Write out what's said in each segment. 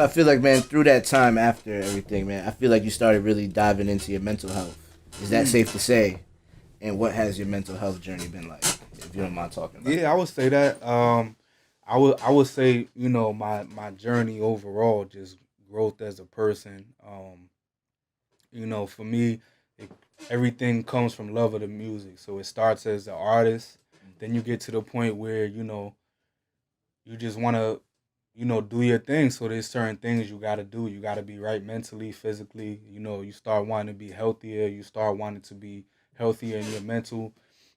So I feel like, man, through that time after everything, man, I feel like you started really diving into your mental health. Is that safe to say? And what has your mental health journey been like? If you don't mind talking about it. Yeah, I would say that. I would say, my journey overall, just growth as a person. For me, it, everything comes from love of the music. So it starts as an artist, then you get to the point where you just want to do your thing. So there's certain things you got to do. You got to be right mentally, physically. You start wanting to be healthier. You start wanting to be healthier in your mental.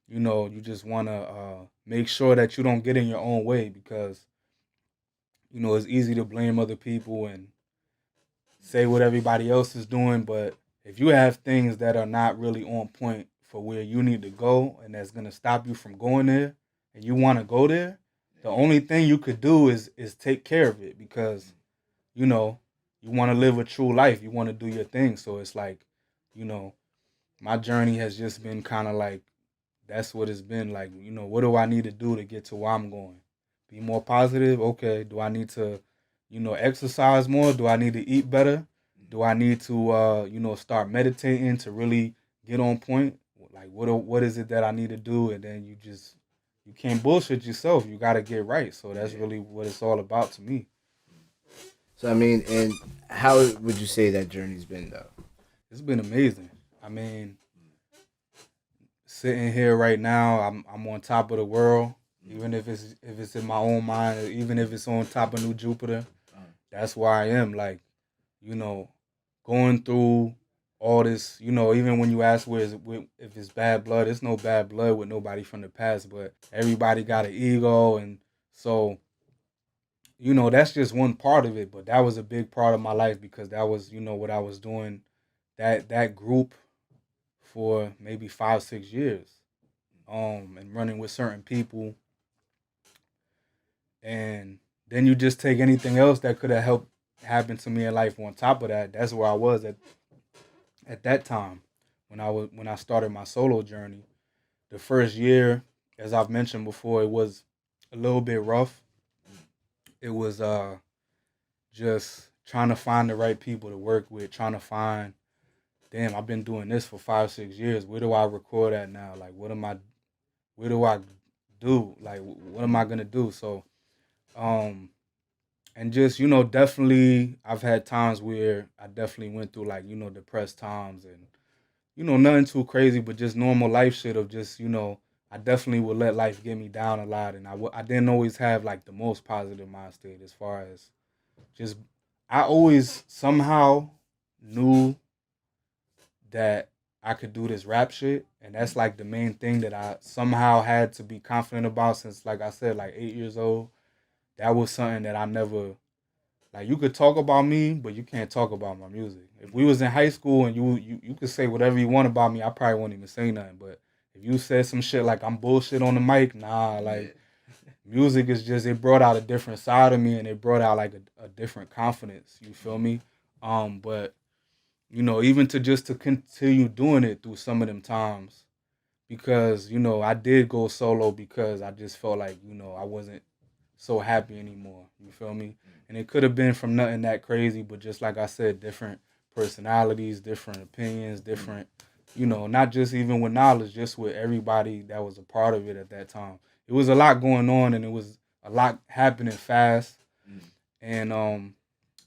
You just want to make sure that you don't get in your own way, because it's easy to blame other people and say what everybody else is doing. But if you have things that are not really on point for where you need to go, and that's going to stop you from going there, and you want to go there, the only thing you could do is take care of it, because you know you want to live a true life. You want to do your thing. So it's like, you know my journey has just been kind of like, that's what it's been like. What do I need to do to get to where I'm going? Be more positive. Okay. Do I need to exercise more? Do I need to eat better? Do I need to start meditating to really get on point? Like, what is it that I need to do? And then you can't bullshit yourself. You got to get right. So that's really what it's all about to me. So I mean, and how would you say that journey's been though? It's been amazing. I mean, sitting here right now, I'm on top of the world. Even if it's in my own mind, or even if it's on top of New Jupiter, that's where I am. Like, you know, going through all this. Even when you ask if it's bad blood, it's no bad blood with nobody from the past, but everybody got an ego, and so that's just one part of it. But that was a big part of my life, because that was what I was doing, that group, for maybe 5 6 years, and running with certain people, and then you just take anything else that could have helped happen to me in life on top of that. That's where I was at that time, when I started my solo journey. The first year, as I've mentioned before, it was a little bit rough. It was just trying to find the right people to work with, trying to find, damn, I've been doing this for 5 6 years. Where do I record at now? Like, where do I do? Like, what am I gonna do? So, um, and just definitely, I've had times where I definitely went through, like, depressed times, and nothing too crazy, but just normal life shit of just I definitely would let life get me down a lot, and I didn't always have, like, the most positive mind state, as far as just, I always somehow knew that I could do this rap shit, and that's like the main thing that I somehow had to be confident about since, like I said, like 8 years old. That was something that I never, like, you could talk about me, but you can't talk about my music. If we was in high school and you could say whatever you want about me, I probably wouldn't even say nothing. But if you said some shit like I'm bullshit on the mic, nah, like, music is just, it brought out a different side of me, and it brought out like a different confidence. You feel me? But even to continue doing it through some of them times, because I did go solo, because I just felt like I wasn't so happy anymore. You feel me? And it could have been from nothing that crazy, but just like I said, different personalities, different opinions, different, not just even with knowledge, just with everybody that was a part of it at that time. It was a lot going on, and it was a lot happening fast. And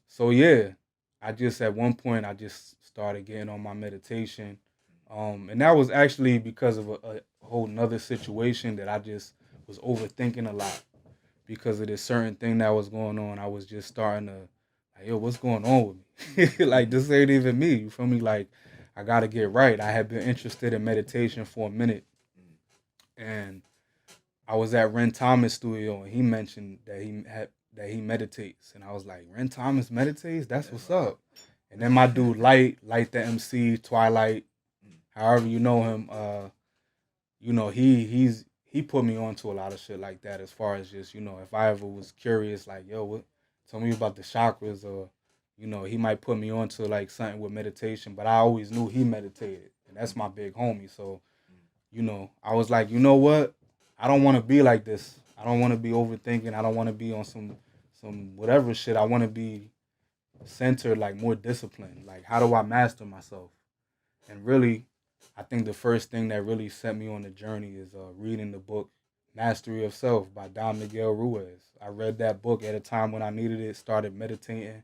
so yeah, I just, at one point, I just started getting on my meditation. And that was actually because of a whole nother situation that I just was overthinking a lot, because of this certain thing that was going on. I was just starting to, like, yo, what's going on with me? Like, this ain't even me. You feel me? Like, I gotta get right. I had been interested in meditation for a minute, and I was at Ren Thomas studio, and he mentioned that he meditates, and I was like, Ren Thomas meditates? That's what's up. And then my dude Light the MC, Twilight, however you know him, he put me on to a lot of shit like that, as far as just, if I ever was curious, like, yo, tell me about the chakras, or, he might put me on to, like, something with meditation, but I always knew he meditated, and that's my big homie. So, I was like, you know what? I don't want to be like this. I don't want to be overthinking. I don't want to be on some whatever shit. I want to be centered, like more disciplined. Like, how do I master myself? And really, I think the first thing that really set me on the journey is reading the book Mastery of Self by Don Miguel Ruiz. I read that book at a time when I needed it, started meditating.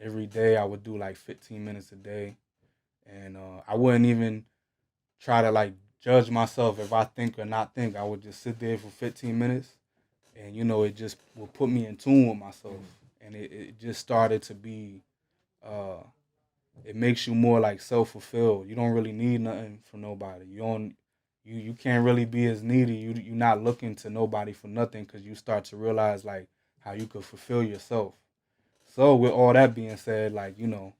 Every day I would do like 15 minutes a day. And I wouldn't even try to like judge myself if I think or not think. I would just sit there for 15 minutes and, it just would put me in tune with myself. And it just started to be uh, it makes you more like self-fulfilled. You don't really need nothing from nobody. You can't really be as needy. You're not looking to nobody for nothing because you start to realize like how you could fulfill yourself. So with all that being said, like, and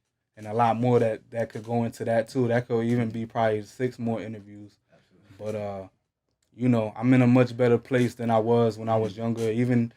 a lot more that could go into that too. That could even be probably 6 more interviews. But I'm in a much better place than I was when I was younger. Even,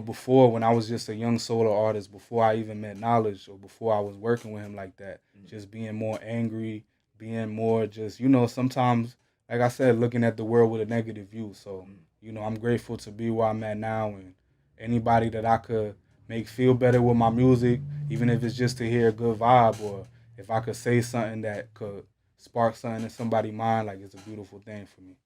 before when I was just a young solo artist, before I even met Knowledge or before I was working with him like that. Just being more angry, being more just, sometimes, like I said, looking at the world with a negative view. So, I'm grateful to be where I'm at now, and anybody that I could make feel better with my music, even if it's just to hear a good vibe, or if I could say something that could spark something in somebody's mind, like, it's a beautiful thing for me.